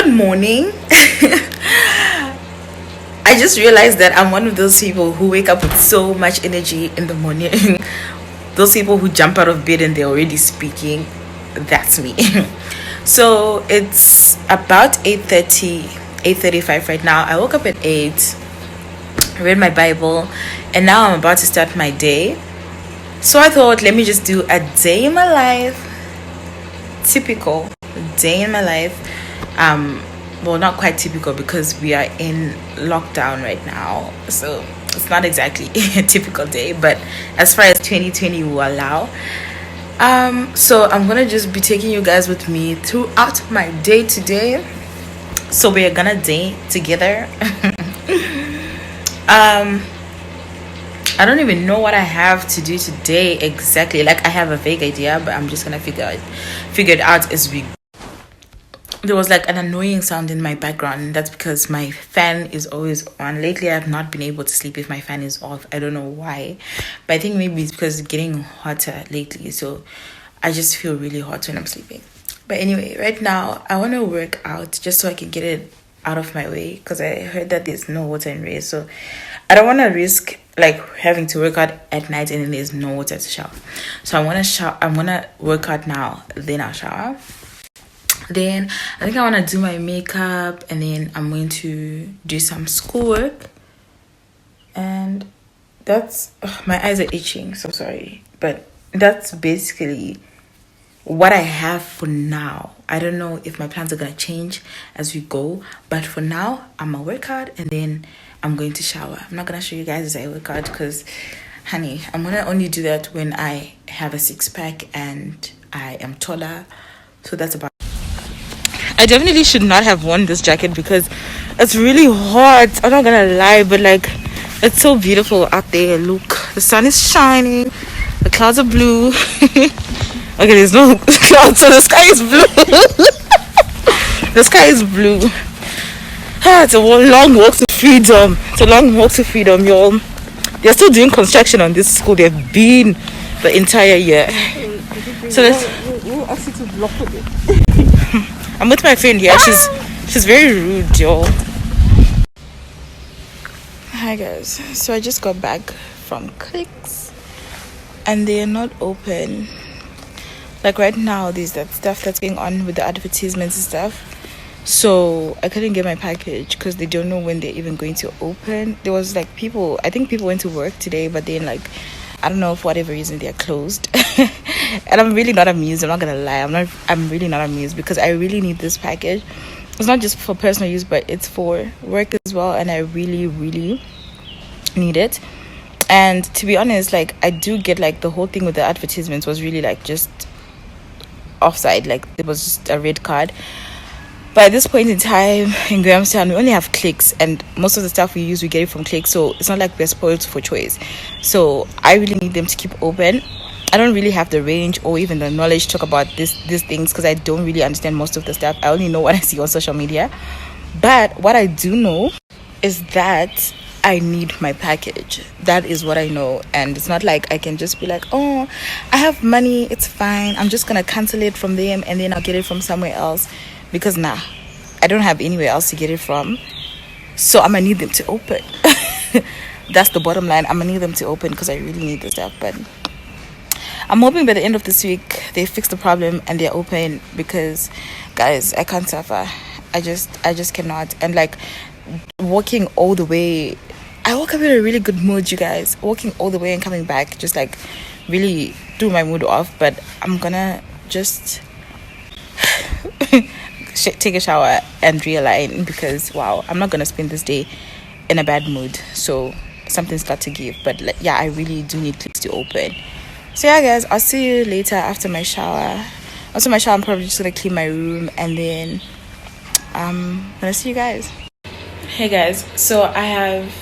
Good morning. I just realized that I'm one of those people who wake up with so much energy in the morning. Those people who jump out of bed and they're already speaking. That's me. So it's about 8:30, 8:35 right now. I woke up at 8, read my Bible, and now I'm about to start my day. So I thought, let me just do a day in my life. Typical day in my life. Well, not quite typical because we are in lockdown right now, so it's not exactly a typical day, but as far as 2020 will allow. So I'm gonna just be taking you guys with me throughout my day today. So we're gonna day together. I don't even know what I have to do today exactly. Like, I have a vague idea, but I'm just gonna figure it out as we. There was like an annoying sound in my background, and that's because my fan is always on. Lately, I have not been able to sleep if my fan is off. I don't know why, but I think maybe it's because it's getting hotter lately, so I just feel really hot when I'm sleeping. But anyway, right now I want to work out just so I can get it out of my way, because I heard that there's no water in Ray, so I don't want to risk like having to work out at night and then there's no water to shower. So I'm gonna work out now, then I'll shower. Then I think I want to do my makeup, and then I'm going to do some schoolwork. And that's my eyes are itching, so sorry, but that's basically what I have for now. I don't know if my plans are gonna change as we go, but for now I'm gonna work out and then I'm going to shower. I'm not gonna show you guys as I work out because, honey, I'm gonna only do that when I have a six-pack and I am taller. So that's about. I definitely should not have worn this jacket because it's really hot. I'm not gonna lie, but like, it's so beautiful out there. Look, the sun is shining, the clouds are blue. Okay, there's no clouds, so the sky is blue. The sky is blue. It's a long walk to freedom. It's a long walk to freedom, y'all. They're still doing construction on this school. They've been the entire year. So let's. We'll ask you to block with it. I'm with my friend here. She's very rude, y'all. Hi guys. So I just got back from Clicks, and they're not open. Like right now, there's that stuff that's going on with the advertisements and stuff. So I couldn't get my package because they don't know when they're even going to open. There was like I think people went to work today, but then like, I don't know, for whatever reason they're closed. And I'm really not amused. I'm not gonna lie. I'm really not amused because I really need this package. It's not just for personal use, but it's for work as well, and I really, really need it. And to be honest, like, I do get like the whole thing with the advertisements was really like just offside. Like, it was just a red card. But at this point in time in Grahamstown, we only have Clicks, and most of the stuff we use, we get it from Clicks, so it's not like we're spoiled for choice. So I really need them to keep open. I don't really have the range or even the knowledge to talk about these things because I don't really understand most of the stuff. I only know what I see on social media. But what I do know is that I need my package. That is what I know. And it's not like I can just be like, oh, I have money, it's fine, I'm just gonna cancel it from them and then I'll get it from somewhere else. Because I don't have anywhere else to get it from. So I'm gonna need them to open. That's the bottom line. I'm gonna need them to open because I really need the stuff. But I'm hoping by the end of this week they fix the problem and they're open, because guys, I can't suffer. I just cannot. And like, walking all the way, I woke up in a really good mood, you guys. Walking all the way and coming back just like really threw my mood off. But I'm gonna just take a shower and realign, because wow, I'm not gonna spend this day in a bad mood. So something's got to give. But like, yeah, I really do need Clicks to open. So yeah guys, I'll see you later after my shower. After my shower, I'm probably just gonna clean my room, and then I'm gonna see you guys. Hey guys, so I have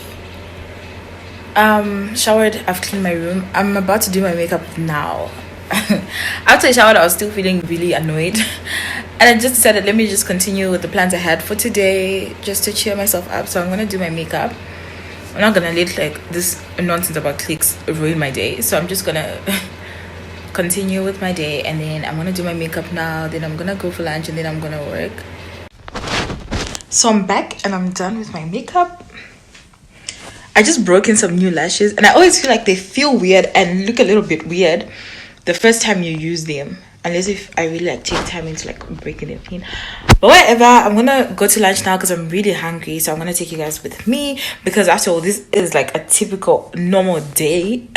showered, I've cleaned my room. I'm about to do my makeup now. After I showered, I was still feeling really annoyed, and I just decided, let me just continue with the plans I had for today, just to cheer myself up. So I'm gonna do my makeup. I'm not gonna let like this nonsense about Clicks ruin my day, so I'm just gonna continue with my day, and then I'm gonna do my makeup now, then I'm gonna go for lunch, and then I'm gonna work. So I'm back and I'm done with my makeup. I just broke in some new lashes, and I always feel like they feel weird and look a little bit weird the first time you use them, unless if I really like take time into like breaking them in. But whatever, I'm gonna go to lunch now because I'm really hungry. So I'm gonna take you guys with me, because after all, this is like a typical normal day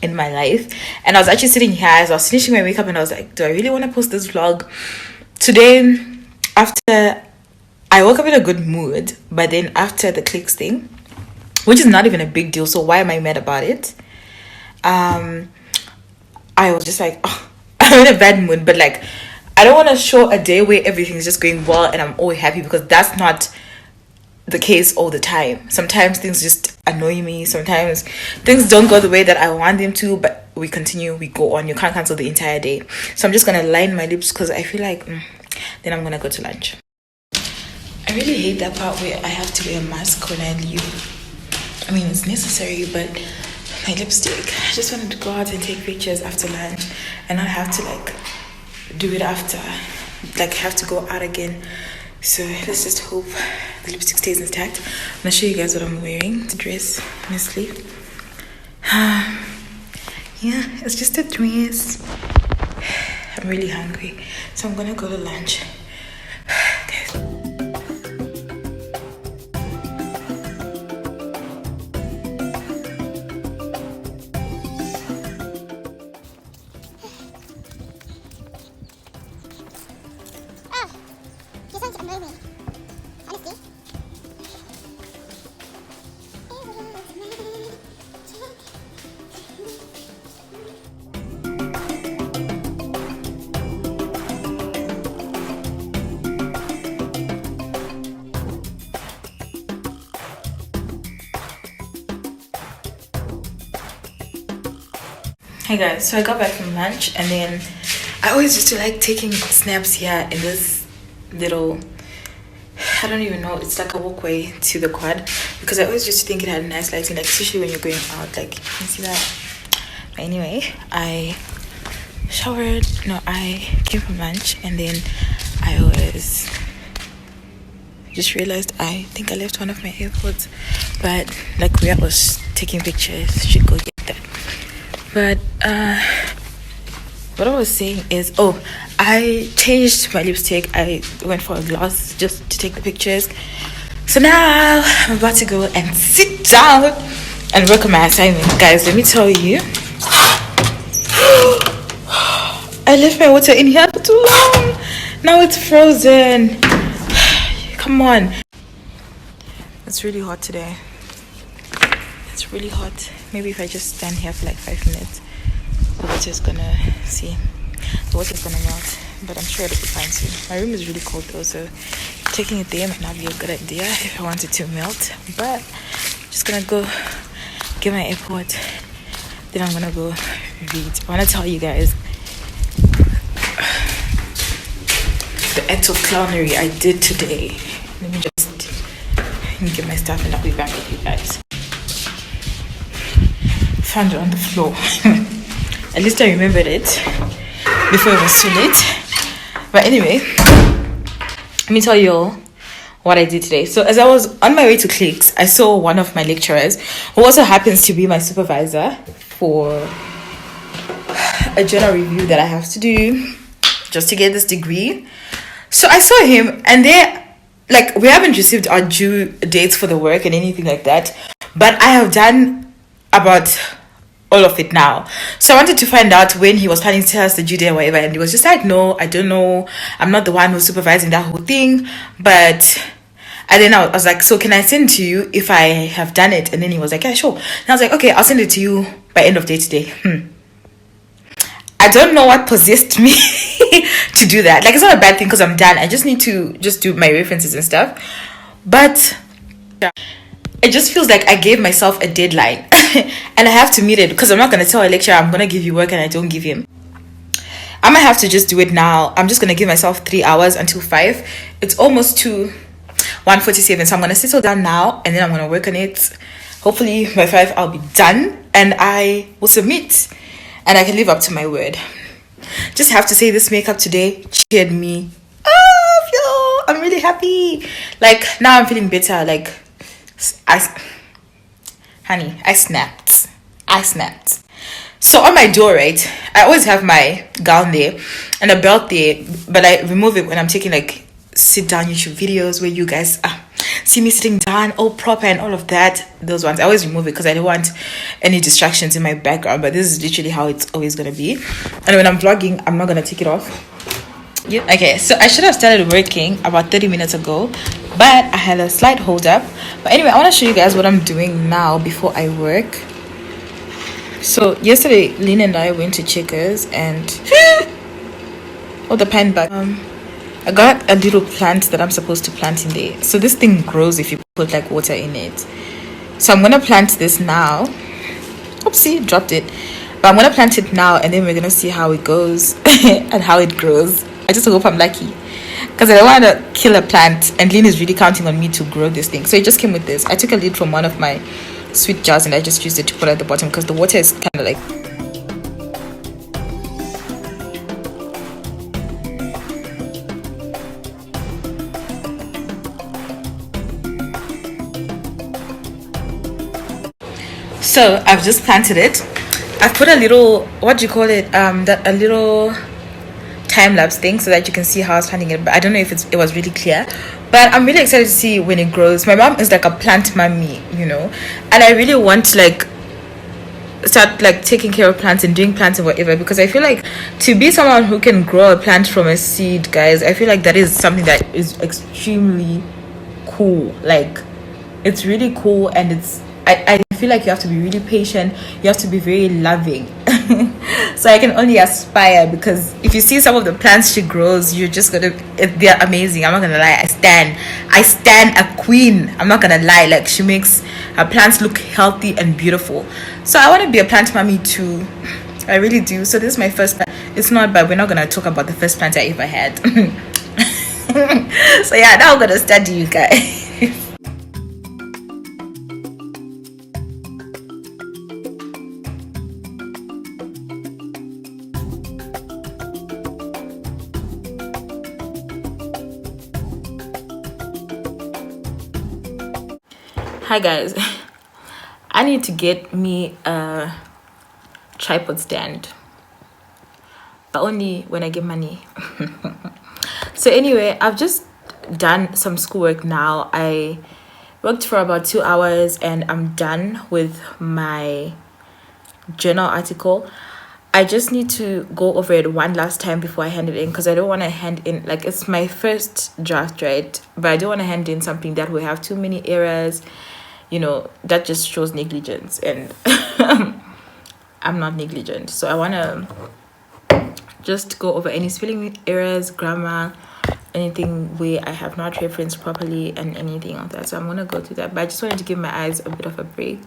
in my life. And I was actually sitting here as I was finishing my makeup, and I was like, do I really want to post this vlog today? After I woke up in a good mood, but then after the clicks thing, which is not even a big deal, so why am I mad about it? I was just like, oh, I'm in a bad mood, but like I don't want to show a day where everything's just going well and I'm always happy, because that's not the case all the time. Sometimes things just annoy me, sometimes things don't go the way that I want them to, but we continue, we go on. You can't cancel the entire day. So I'm just gonna line my lips because I feel like then I'm gonna go to lunch. I really hate that part where I have to wear a mask when I leave. I mean, it's necessary, but my lipstick, I just wanted to go out and take pictures after lunch and not have to like do it after, like have to go out again. So let's just hope the lipstick stays intact. I'm gonna show you guys what I'm wearing. The dress, honestly. Yeah, it's just a dress. I'm really hungry, so I'm gonna go to lunch. Guys. Hey guys, so I got back from lunch, and then I always used to like taking snaps here in this little, I don't even know, it's like a walkway to the quad, because I always used to think it had a nice lighting, like especially when you're going out, like you can see that. But anyway, I showered, no, I came from lunch, and then I was just realized I think I left one of my AirPods, but like where I was taking pictures, should go get that. But what I was saying is, oh, I changed my lipstick. I went for a gloss just to take the pictures. So now I'm about to go and sit down and work on my assignment. Guys, let me tell you, I left my water in here for too long. Now it's frozen. Come on. It's really hot today. It's really hot. Maybe if I just stand here for like 5 minutes, the water's gonna melt, but I'm sure it'll be fine soon. My room is really cold though, so taking it there might not be a good idea if I want it to melt. But I'm just gonna go get my airport, then I'm gonna go read. I want to tell you guys the act of clownery I did today. Let me just get my stuff and I'll be back with you guys. Found it on the floor. At least I remembered it before it was too late. But anyway, let me tell you all what I did today. So as I was on my way to Clicks, I saw one of my lecturers, who also happens to be my supervisor for a journal review that I have to do just to get this degree. So I saw him, and like, we haven't received our due dates for the work and anything like that, but I have done about all of it now. So I wanted to find out when he was planning to tell us the due date or whatever, and he was just like, no, I don't know, I'm not the one who's supervising that whole thing. But and then I was like, so can I send to you if I have done it? And then he was like, yeah, sure. And I was like, okay, I'll send it to you by end of day today. I don't know what possessed me to do that. Like, it's not a bad thing because I'm done. I just need to just do my references and stuff. But it just feels like I gave myself a deadline and I have to meet it, because I'm not going to tell a lecturer I'm going to give you work and I don't give him. I might have to just do it now. I'm just going to give myself 3 hours until 5. It's almost to 1:47, so I'm going to settle down now and then I'm going to work on it. Hopefully by 5 I'll be done and I will submit and I can live up to my word. Just have to say, this makeup today cheered me up, yo. I'm really happy. Like now I'm feeling better. Like I honey, I snapped. So on my door, right, I always have my gown there and a belt there, but I remove it when I'm taking like sit down YouTube videos where you guys see me sitting down all proper and all of that. Those ones I always remove it because I don't want any distractions in my background. But this is literally how it's always gonna be. And when I'm vlogging, I'm not gonna take it off. Yeah. Okay, so I should have started working about 30 minutes ago, but I had a slight hold up. But anyway, I want to show you guys what I'm doing now before I work. So yesterday, Lynn and I went to Checkers and the pine bag. I got a little plant that I'm supposed to plant in there. So this thing grows if you put like water in it. So I'm gonna plant this now. Oopsie, dropped it. But I'm gonna plant it now, and then we're gonna see how it goes and how it grows. I just hope I'm lucky, because I don't want to kill a plant, and Lynn is really counting on me to grow this thing. So it just came with this. I took a lid from one of my sweet jars and I just used it to put at the bottom because the water is kind of like so I've just planted it. I've put a little, what do you call it, a little time-lapse thing so that you can see how I was planting it, but I don't know if it was really clear. But I'm really excited to see when it grows. My mom is like a plant mommy, you know, and I really want to like start like taking care of plants and doing plants and whatever, because I feel like to be someone who can grow a plant from a seed, guys, I feel like that is something that is extremely cool. Like it's really cool, and I feel like you have to be really patient, you have to be very loving. So I can only aspire, because if you see some of the plants she grows, you're just gonna, they're amazing. I'm not gonna lie, I stand a queen. I'm not gonna lie, like she makes her plants look healthy and beautiful. So I want to be a plant mommy too, I really do. So this is my first plant. It's not, but we're not gonna talk about the first plant I ever had. So yeah, now I'm gonna study you guys. Hi guys, I need to get me a tripod stand, but only when I get money. So anyway, I've just done some schoolwork now. I worked for about 2 hours and I'm done with my journal article. I just need to go over it one last time before I hand it in, because I don't want to hand in, like, it's my first draft, right? But I don't want to hand in something that will have too many errors. You know, that just shows negligence, and I'm not negligent. So I want to just go over any spelling errors, grammar, anything where I have not referenced properly, and anything like that. So I'm going to go through that. But I just wanted to give my eyes a bit of a break,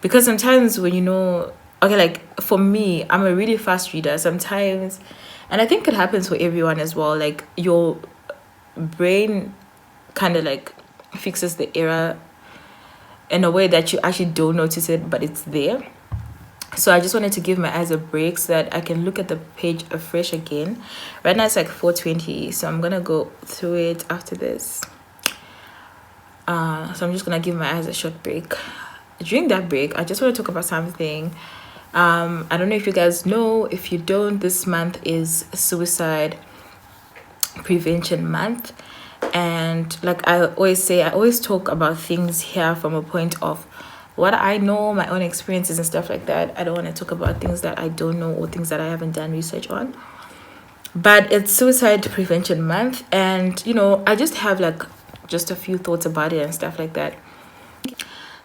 because sometimes when you know, okay, like for me, I'm a really fast reader sometimes, and I think it happens for everyone as well. Like your brain kind of like fixes the error in a way that you actually don't notice it, but it's there. So I just wanted to give my eyes a break so that I can look at the page afresh again. Right now it's like 4:20, so I'm gonna go through it after this. So I'm just gonna give my eyes a short break. During that break, I just want to talk about something. I don't know if you guys know. If you don't, this month is Suicide Prevention Month. And like I always say, I always talk about things here from a point of what I know, my own experiences and stuff like that. I don't want to talk about things that I don't know or things that I haven't done research on. But it's Suicide Prevention Month, and you know, I just have like just a few thoughts about it and stuff like that.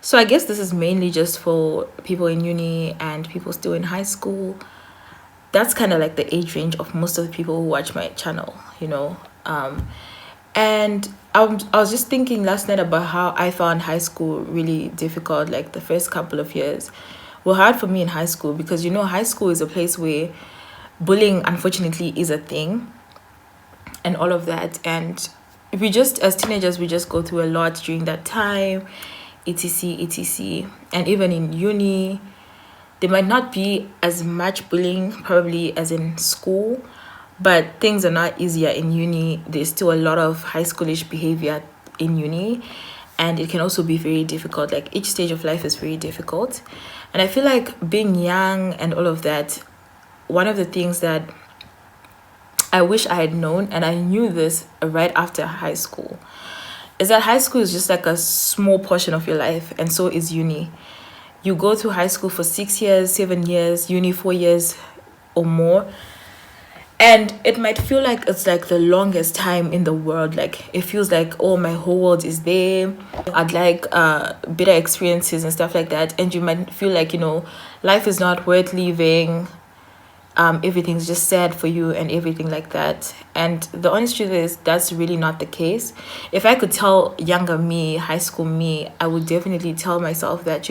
So I guess this is mainly just for people in uni and people still in high school. That's kind of like the age range of most of the people who watch my channel, you know. And I was just thinking last night about how I found high school really difficult. Like the first couple of years were hard for me in high school, because you know, high school is a place where bullying unfortunately is a thing and all of that. And we just, as teenagers, we just go through a lot during that time, etc. And even in uni, there might not be as much bullying probably as in school, but things are not easier in uni. There's still a lot of high schoolish behavior in uni, and it can also be very difficult. Like each stage of life is very difficult, and I feel like being young and all of that, one of the things that I wish I had known, and I knew this right after high school, is that high school is just like a small portion of your life, and so is uni. You go to high school for 6 years, 7 years, uni 4 years or more, and it might feel like it's like the longest time in the world. Like it feels like, oh, my whole world is there. I'd like better experiences and stuff like that, and you might feel like, life is not worth living. Everything's just sad for you and everything like that. And the honest truth is that's really not the case. If I could tell younger me, high school me, I would definitely tell myself that,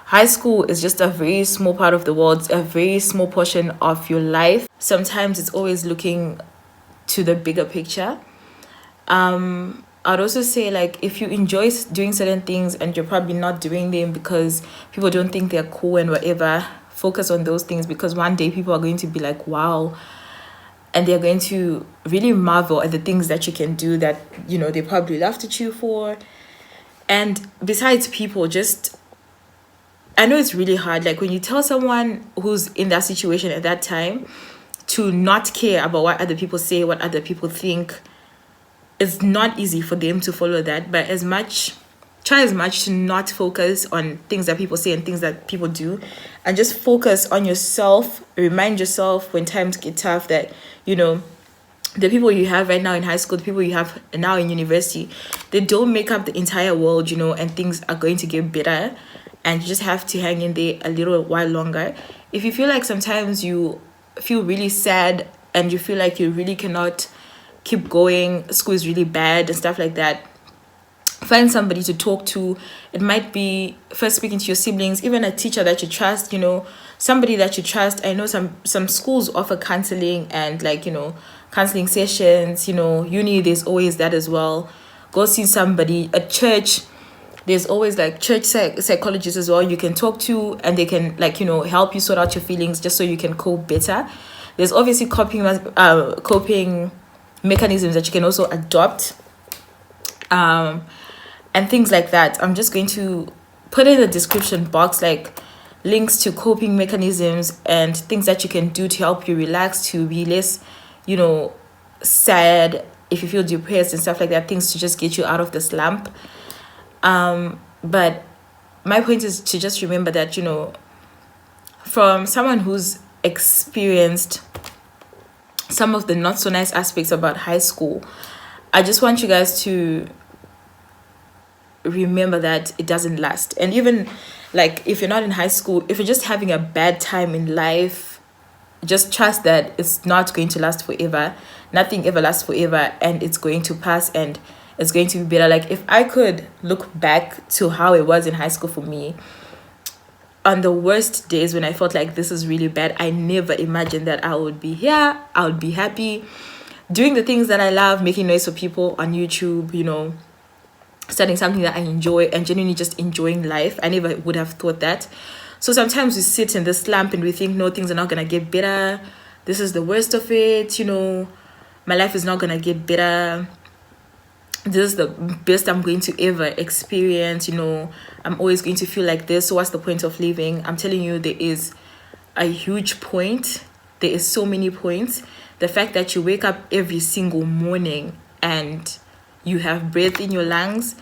high school is just a very small part of the world, a very small portion of your life. Sometimes it's always looking to the bigger picture. I'd also say, like, if you enjoy doing certain things and you're probably not doing them because people don't think they're cool and whatever, focus on those things, because one day people are going to be like, wow, and they're going to really marvel at the things that you can do that, they probably laughed at you for. And besides people, just, I know it's really hard. Like when you tell someone who's in that situation at that time to not care about what other people say, what other people think, it's not easy for them to follow that. But try as much to not focus on things that people say and things that people do, and just focus on yourself. Remind yourself when times get tough that, the people you have right now in high school, the people you have now in university, they don't make up the entire world, and things are going to get better. And you just have to hang in there a little while longer. If you feel like sometimes you feel really sad and you feel like you really cannot keep going, school is really bad and stuff like that, find somebody to talk to. It might be first speaking to your siblings, even a teacher that you trust, somebody that you trust. I know some schools offer counseling and counseling sessions. Uni, there's always that as well. Go see somebody. At church, there's always like church psychologists as well you can talk to, and they can help you sort out your feelings just so you can cope better. There's obviously coping mechanisms that you can also adopt, and things like that. I'm just going to put in the description box like links to coping mechanisms and things that you can do to help you relax, to be less sad if you feel depressed and stuff like that, things to just get you out of the slump. But my point is to just remember that, from someone who's experienced some of the not so nice aspects about high school, I just want you guys to remember that it doesn't last. And even like if you're not in high school, if you're just having a bad time in life, just trust that it's not going to last forever. Nothing ever lasts forever, and it's going to pass, and it's going to be better. Like if I could look back to how it was in high school for me, on the worst days when I felt like this is really bad, I never imagined that I would be here. I would be happy doing the things that I love, making noise for people on YouTube, studying something that I enjoy and genuinely just enjoying life. I never would have thought that. So sometimes we sit in this slump and we think, no, things are not going to get better. This is the worst of it. My life is not going to get better. This is the best I'm going to ever experience. I'm always going to feel like this. So what's the point of living? I'm telling you, there is a huge point. There is so many points. The fact that you wake up every single morning and you have breath in your lungs,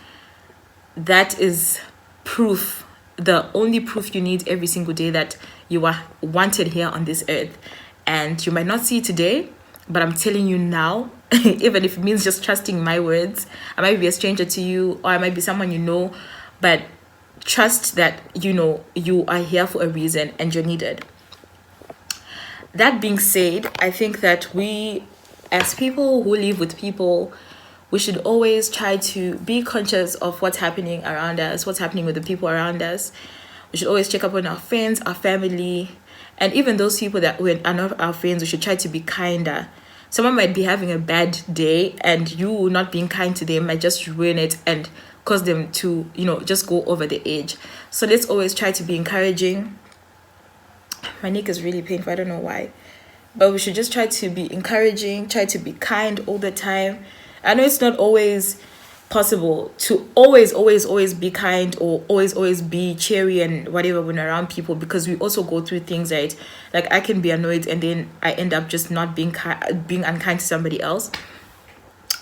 that is proof, the only proof you need every single day that you are wanted here on this earth. And you might not see it today, but I'm telling you now, even if it means just trusting my words, I might be a stranger to you, or I might be someone you know, but trust that you are here for a reason and you're needed. That being said, I think that we, as people who live with people, we should always try to be conscious of what's happening around us, what's happening with the people around us. We should always check up on our friends, our family, and even those people that are not our friends. We should try to be kinder. Someone might be having a bad day, and you not being kind to them might just ruin it and cause them to, just go over the edge. So let's always try to be encouraging. My neck is really painful. I don't know why. but we should just try to be encouraging, try to be kind all the time. I know it's not always possible to always be kind or always be cheery and whatever when around people, because we also go through things, right? Like I can be annoyed and then I end up just not being unkind to somebody else.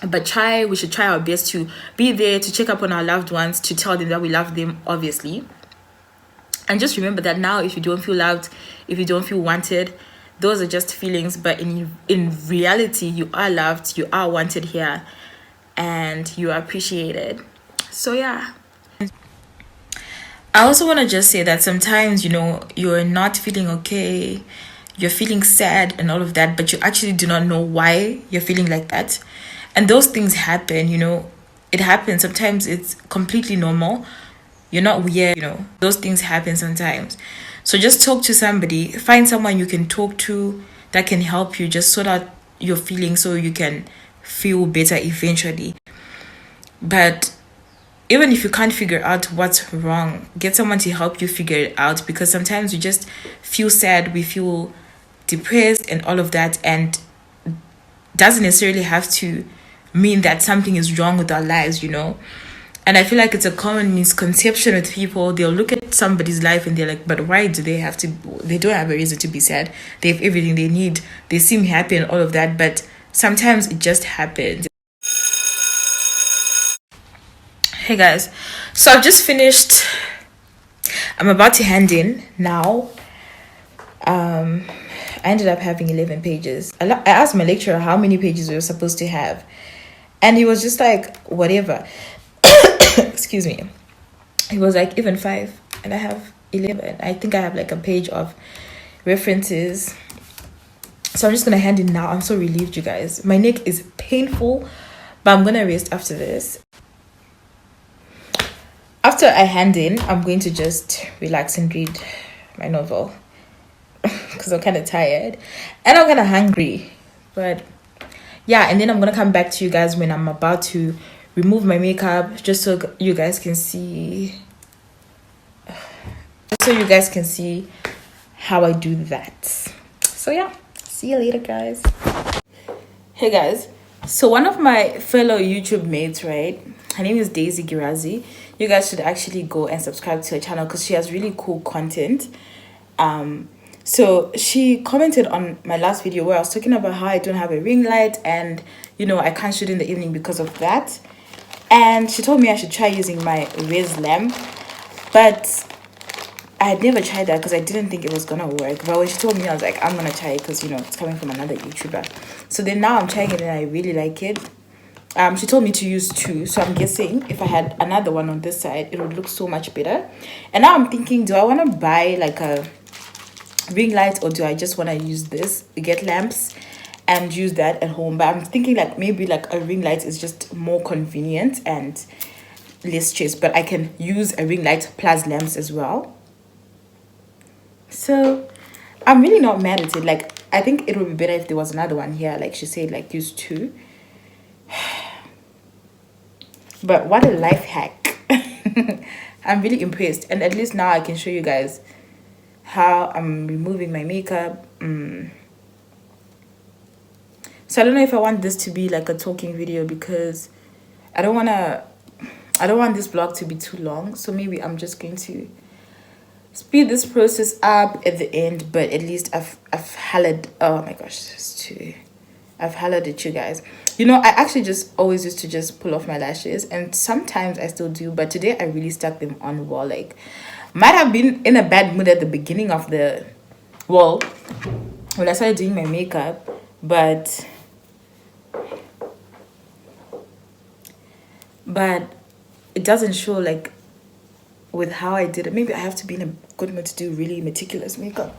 But we should try our best to be there to check up on our loved ones, to tell them that we love them, obviously. And just remember that now, if you don't feel loved, if you don't feel wanted, those are just feelings, but in reality, you are loved, you are wanted here, and you are appreciated. So yeah, I also want to just say that sometimes, you're not feeling okay, you're feeling sad and all of that, but you actually do not know why you're feeling like that. And those things happen, it happens. Sometimes it's completely normal. You're not weird, those things happen sometimes. So just talk to somebody, find someone you can talk to that can help you just sort out your feelings so you can feel better eventually. But even if you can't figure out what's wrong, get someone to help you figure it out, because sometimes we just feel sad, we feel depressed and all of that, and doesn't necessarily have to mean that something is wrong with our lives. And I feel like it's a common misconception with people. They'll look at somebody's life and they're like, but why do they have to? They don't have a reason to be sad. They have everything they need. They seem happy and all of that. But sometimes it just happens. Hey guys, so I've just finished. I'm about to hand in now. I ended up having 11 pages. I asked my lecturer how many pages we were supposed to have, and he was just like, whatever. Excuse me. He was like, even 5, and I have 11. I think I have like a page of references. So I'm just gonna hand in now. I'm so relieved, you guys. My neck is painful, but I'm gonna rest after this. After I hand in, I'm going to just relax and read my novel because I'm kind of tired and I'm kind of hungry. But yeah, and then I'm gonna come back to you guys when I'm about to remove my makeup, just so you guys can see how I do that. So yeah, see you later, guys. Hey guys, so one of my fellow YouTube mates, right, her name is Daisy Girazi. You guys should actually go and subscribe to her channel because she has really cool content. So she commented on my last video where I was talking about how I don't have a ring light and I can't shoot in the evening because of that. And she told me I should try using my Res lamp, but I had never tried that because I didn't think it was gonna work. But when she told me, I was like, I'm gonna try it because it's coming from another YouTuber. So then now I'm trying it and I really like it. She told me to use 2, so I'm guessing if I had another one on this side, it would look so much better. And now I'm thinking, do I want to buy like a ring light, or do I just want to use this, get lamps and use that at home? But I'm thinking like maybe like a ring light is just more convenient and less stress, but I can use a ring light plus lamps as well. So I'm really not mad at it. Like, I think it would be better if there was another one here, like she said, like use 2. But what a life hack. I'm really impressed, and at least now I can show you guys how I'm removing my makeup. So I don't know if I want this to be like a talking video because I don't want this vlog to be too long. So maybe I'm just going to speed this process up at the end, but at least I've hollered. Oh my gosh, I've hollered at you guys. I actually just always used to just pull off my lashes, and sometimes I still do, but today I really stuck them on well. Like, might have been in a bad mood at the beginning of the when I started doing my makeup, but it doesn't show like with how I did it. Maybe I have to be in a good mood to do really meticulous makeup.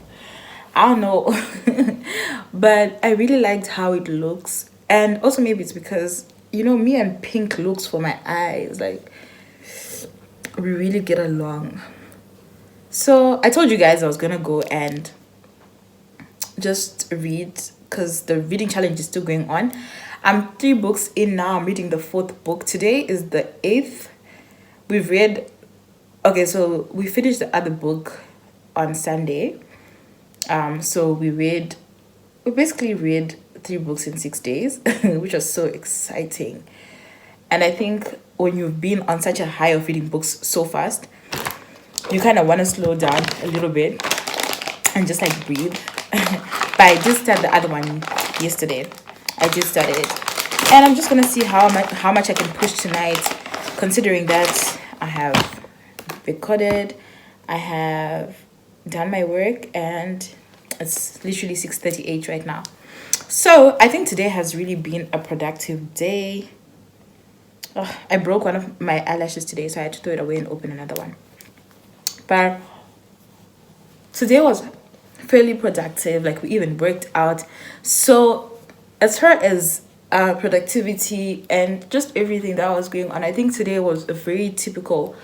I don't know. But I really liked how it looks. And also maybe it's because, me and pink looks for my eyes. Like, we really get along. So I told you guys I was going to go and just read because the reading challenge is still going on. I'm 3 books in now. I'm reading the 4th book. Today is the 8th. We've read... Okay, so we finished the other book on Sunday. So we read we basically read 3 books in 6 days, which was so exciting. And I think when you've been on such a high of reading books so fast, you kind of want to slow down a little bit and just like breathe. But I did start the other one yesterday. I just started it, and I'm just gonna see how much I can push tonight, considering that I have recorded, I have done my work, and it's literally 6:38 right now. So I think today has really been a productive day. Oh, I broke one of my eyelashes today, so I had to throw it away and open another one. But today was fairly productive. Like, we even worked out. So as far as productivity and just everything that was going on, I think today was a very typical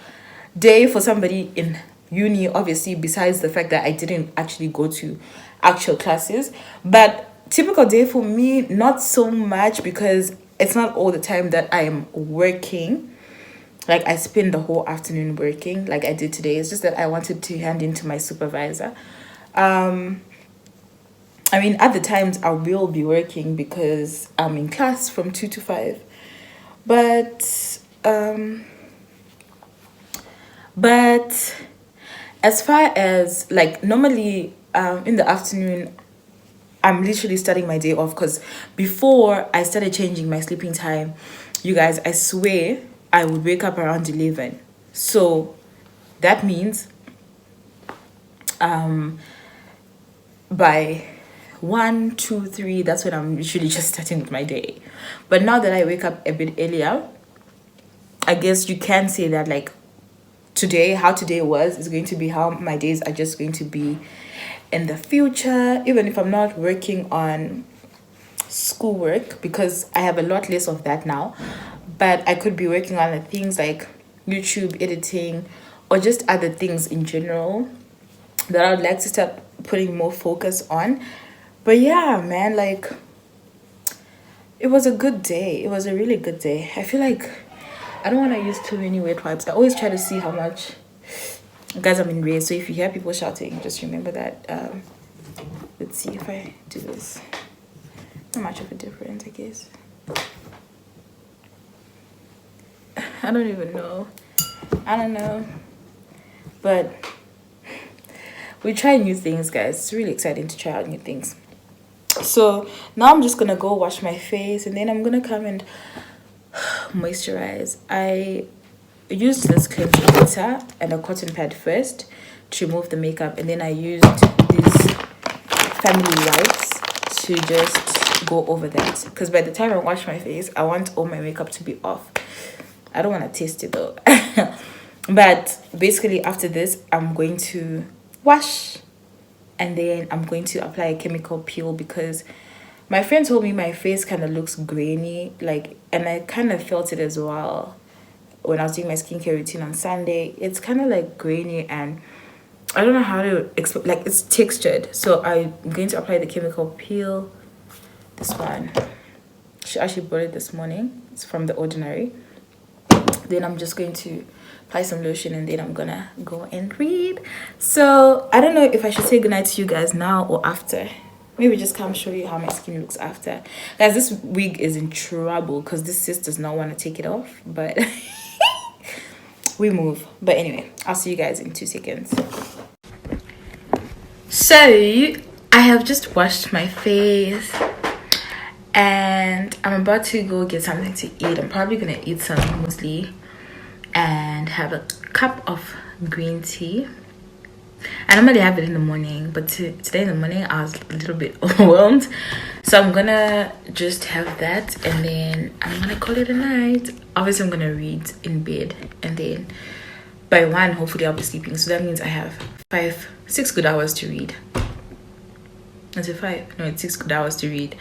day for somebody in uni, obviously, besides the fact that I didn't actually go to actual classes. But typical day for me, not so much, because it's not all the time that I am working. Like, I spend the whole afternoon working like I did today. It's just that I wanted to hand in to my supervisor. I mean, at the times I will be working because I'm in class from 2 to 5. But as far as, like, normally in the afternoon, I'm literally starting my day off, because before I started changing my sleeping time, you guys, I swear I would wake up around 11. So that means by 1, 2, 3, that's when I'm usually just starting with my day. But now that I wake up a bit earlier, I guess you can say that, like, today, how today was is going to be how my days are just going to be in the future, even if I'm not working on schoolwork, because I have a lot less of that now. But I could be working on things like YouTube editing, or just other things in general that I would like to start putting more focus on. But yeah, man, like, it was a good day. It was a really good day. I feel like I don't want to use too many wet wipes. I always try to see how much. Guys, I'm in red, so if you hear people shouting, just remember that. Let's see if I do this. Not much of a difference, I guess. I don't even know. I don't know. But we try new things, guys. It's really exciting to try out new things. So now I'm just gonna go wash my face, and then I'm gonna come and moisturize. I used this cleansing water and a cotton pad first to remove the makeup, and then I used these family wipes to just go over that, because by the time I wash my face, I want all my makeup to be off. I don't want to taste it though. But basically after this, I'm going to wash, and then I'm going to apply a chemical peel, because my friend told me my face kind of looks grainy, like, and I kind of felt it as well when I was doing my skincare routine on Sunday. It's kind of like grainy, and I don't know how to explain, like, it's textured. So I'm going to apply the chemical peel. This one, she actually bought it this morning. It's from The Ordinary. Then I'm just going to apply some lotion, and then I'm gonna go and read. So I don't know if I should say goodnight to you guys now or after. Maybe just come show you how my skin looks after. Guys, this wig is in trouble because this sis does not want to take it off, but we move. But anyway, I'll see you guys in 2 seconds. So I have just washed my face, and I'm about to go get something to eat. I'm probably gonna eat some muesli and have a cup of green tea. I normally have it in the morning, but today in the morning I was a little bit overwhelmed, so I'm gonna just have that, and then I'm gonna call it a night. Obviously I'm gonna read in bed, and then by 1 hopefully I'll be sleeping, so that means I have 6 good hours to read. Is it 5? No, it's 6 good hours to read.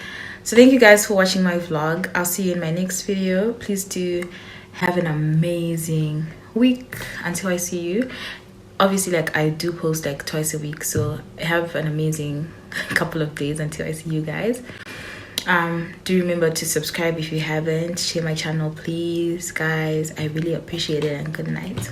So thank you guys for watching my vlog. I'll see you in my next video. Please do have an amazing week until I see you. Obviously, like, I do post like twice a week, so have an amazing couple of days until I see you guys. Do remember to subscribe if you haven't. Share my channel, please, guys. I really appreciate it, and good night.